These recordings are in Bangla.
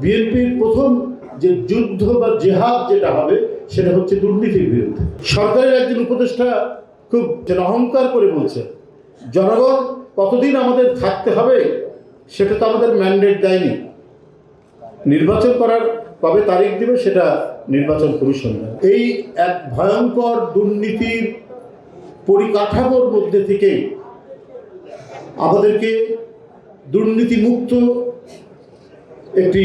বিএনপির প্রথম যে যুদ্ধ বা জেহাদ যেটা হবে সেটা হচ্ছে দুর্নীতির বিরুদ্ধে। সরকারের একজন উপদেষ্টা খুব অহংকার করে বলছে, জনগণ কতদিন আমাদের থাকতে হবে সেটা তো আমাদের ম্যান্ডেট দেয়নি, নির্বাচন করার কবে তারিখ দেবে সেটা নির্বাচন কমিশন দেয়। এই এক ভয়ঙ্কর দুর্নীতির পরিকাঠামোর মধ্যে থেকে আমাদেরকে দুর্নীতিমুক্ত একটি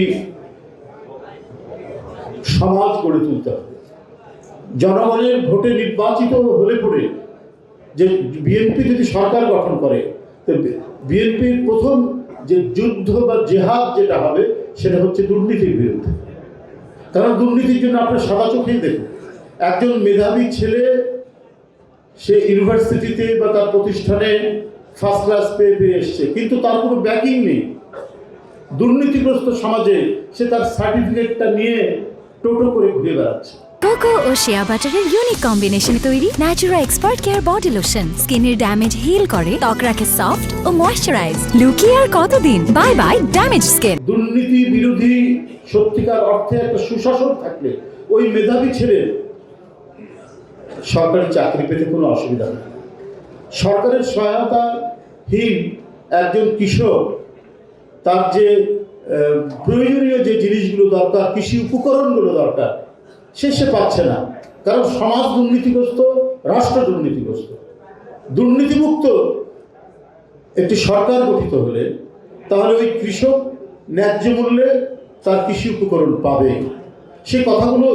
সমাজ গড়ে তুলতে হবে। জনগণের ভোটে নির্বাচিত হলে পরে যে বিএনপি যদি সরকার গঠন করে, তো বিএনপির প্রথম যে যুদ্ধ বা জেহাদ যেটা হবে সেটা হচ্ছে দুর্নীতির বিরুদ্ধে। কারণ দুর্নীতির জন্য আপনার সাদা চোখেই দেখুন, একজন মেধাবী ছেলে সে ইউনিভার্সিটিতে বা তার প্রতিষ্ঠানে ফার্স্ট ক্লাস পেয়ে এসছে, কিন্তু তার কোনো ব্যাকিং নেই। দুর্নীতিগ্রস্ত সমাজে সে তার সার্টিফিকেটটা নিয়ে টোটো করে ঘুরে বেড়াচ্ছে। কোকো ও শিয়া বাটারের ইউনিক কম্বিনেশনে তৈরি Natura expert care body lotion স্কিনের ড্যামেজ হিল করে, ত্বক রাখে সফট ও ময়শ্চারাইজ। লুকিয়ে আর কতদিন, বাই বাই ড্যামেজ স্কিন। দুর্নীতি বিরোধী সত্যিকার অর্থে একটা সুশাসন থাকলে ওই মেধাবী ছেলে সরকারি চাকরি পেতে কোনো অসুবিধা নেই। সরকারের সহায়তাহীন একজন কৃষক তার যে প্রয়োজনীয় যে জিনিসগুলো দরকার, কৃষি উপকরণগুলো দরকার, সে পাচ্ছে না। কারণ সমাজ দুর্নীতিগ্রস্ত, রাষ্ট্র দুর্নীতিগ্রস্ত। দুর্নীতিমুক্ত একটি সরকার গঠিত হলে তাহলে ওই কৃষক ন্যায্য মূল্যে তার কৃষি উপকরণ পাবে। সেই কথাগুলো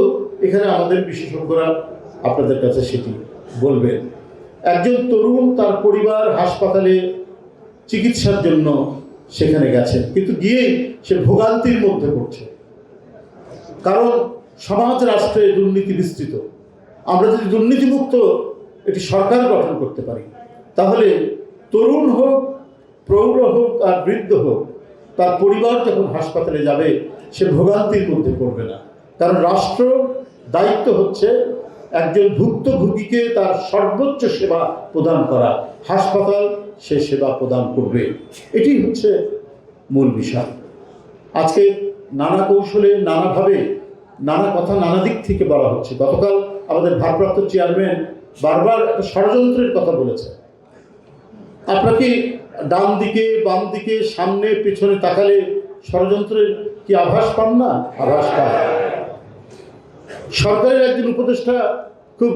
এখানে আমাদের বিশেষজ্ঞরা আপনাদের কাছে সেটি বলবেন। একজন তরুণ তার পরিবার হাসপাতালে চিকিৎসার জন্য সেখানে গেছেন, কিন্তু গিয়েই সে ভোগান্তির মধ্যে পড়ছে, কারণ সমাজ রাষ্ট্রে দুর্নীতি বিস্তৃত। আমরা যদি দুর্নীতিমুক্ত একটি সরকার গঠন করতে পারি তাহলে তরুণ হোক, প্রৌঢ় হোক আর বৃদ্ধ হোক, তার পরিবার যখন হাসপাতালে যাবে সে ভোগান্তির মধ্যে পড়বে না। কারণ রাষ্ট্র দায়িত্ব হচ্ছে একজন ভুক্তভোগীকে তার সর্বোচ্চ সেবা প্রদান করা, হাসপাতাল সে সেবা প্রদান করবে। এটি হচ্ছে মূল বিষয়। আজকে নানা কৌশলে, নানাভাবে, নানা কথা নানা দিক থেকে বলা হচ্ছে। গতকাল আমাদের ভারপ্রাপ্ত চেয়ারম্যান বারবার একটা ষড়যন্ত্রের কথা বলেছে। আপনাকে ডান দিকে, বাম দিকে, সামনে পেছনে তাকালে ষড়যন্ত্রের কি আভাস পান না? আভাস পান। সরকারের একজন উপদেষ্টা খুব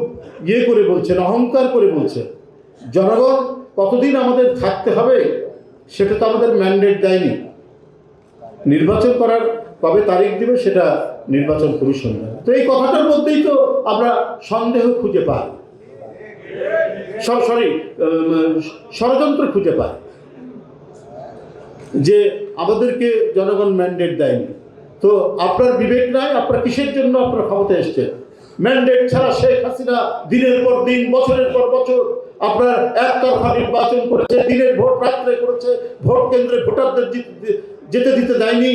করে বলছেন, অহংকার করে বলছেন, জনগণ কতদিন আমাদের থাকতে হবে সেটা তো আমাদের ম্যান্ডেট দেয়নি, নির্বাচন করার কবে তারিখ দেবে সেটা নির্বাচন কমিশন দেয়। তো এই কথাটার মধ্যেই তো আমরা সন্দেহ খুঁজে পাই, ষড়যন্ত্র খুঁজে পাই যে আমাদেরকে জনগণ ম্যান্ডেট দেয়নি। তো আপনার বিবেক নাই? আপনার কিসের জন্য আপনার ক্ষমতায় এসছেন? ম্যান্ডেট ছাড়া শেখ হাসিনা দিনের পর দিন, বছরের পর বছর আপনার একতরফা নির্বাচন করেছে, দিনের ভোট রাত্রে করেছে, ভোট কেন্দ্রে ভোটারদের যেতে দিতে দেয়নি।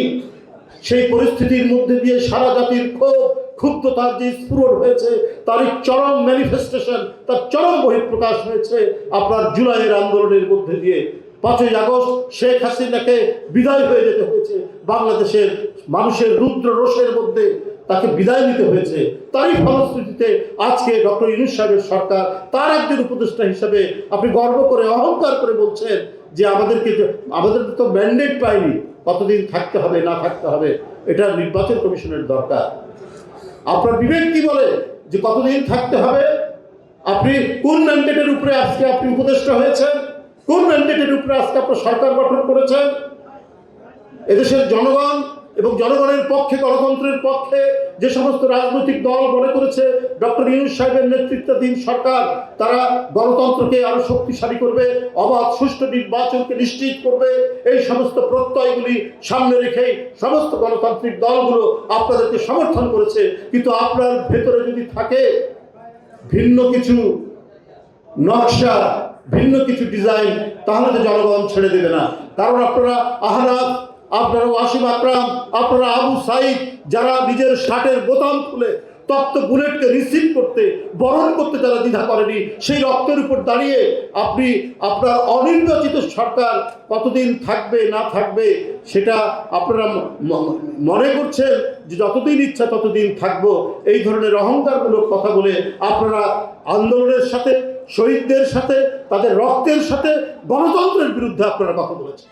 সেই পরিস্থিতির মধ্যে দিয়ে সারা জাতির ক্ষুব্ধতার যে স্ফুরণ হয়েছে, তারই চরম ম্যানিফেস্টেশন, তার চরম বহিঃপ্রকাশ হয়েছে আপনার জুলাইয়ের আন্দোলনের মধ্যে দিয়ে। 5ই আগস্ট শেখ হাসিনাকে বিদায় হয়ে যেতে হয়েছে, বাংলাদেশের মানুষের রুদ্র রোষের মধ্যে তাকে বিদায় নিতে হয়েছে। তারই ফলশ্রুতিতে আজকে ডক্টর ইউনূস সাহেবের সরকার, তার একজন উপদেষ্টা হিসাবে আপনি গর্ব করে, অহংকার করে বলছেন যে আমাদের তো ম্যান্ডেট পাইনি, কতদিন থাকতে হবে না থাকতে হবে এটা নির্বাচন কমিশনের দরকার। আপনার বিবেক কি বলে যে কতদিন থাকতে হবে? আপনি কোন ম্যান্ডেটের উপরে আজকে আপনি উপদেষ্টা হয়েছেন? কোন ম্যান্ডেটের উপরে আজকে আপনার সরকার গঠন করেছেন? এদেশের জনগণ এবং জনগণের পক্ষে, গণতন্ত্রের পক্ষে যে সমস্ত রাজনৈতিক দল মনে করেছে ডক্টর ইউনূস সাহেবের নেতৃত্বাধীন সরকার তারা গণতন্ত্রকে আরো শক্তিশালী করবে, অবাধ সুষ্ঠু নির্বাচনকে নিশ্চিত করবে, এই সমস্ত প্রত্যয়গুলি সামনে রেখেই সমস্ত গণতান্ত্রিক দলগুলো আপনাদেরকে সমর্থন করেছে। কিন্তু আপনার ভেতরে যদি থাকে ভিন্ন কিছু নকশা, ভিন্ন কিছু ডিজাইন, তাহলে তো জনগণ ছেড়ে দেবে না। কারণ আপনারা আহনাফ, আপনারা ওয়াসিম আকরাম, আপনারা আবু সাইদ, যারা নিজের শার্টের বোতাম খুলে তপ্ত বুলেটকে রিসিভ করতে, বরণ করতে যারা দ্বিধা করেনি, সেই রক্তের উপর দাঁড়িয়ে আপনি আপনার অনির্বাচিত সরকার কতদিন থাকবে না থাকবে সেটা আপনারা মনে করছেন যে যতদিন ইচ্ছা ততদিন থাকবো, এই ধরনের অহংকারমূলক কথা বলে আপনারা আন্দোলনের সাথে, শহীদদের সাথে, তাদের রক্তের সাথে, গণতন্ত্রের বিরুদ্ধে আপনারা কথা বলেছেন।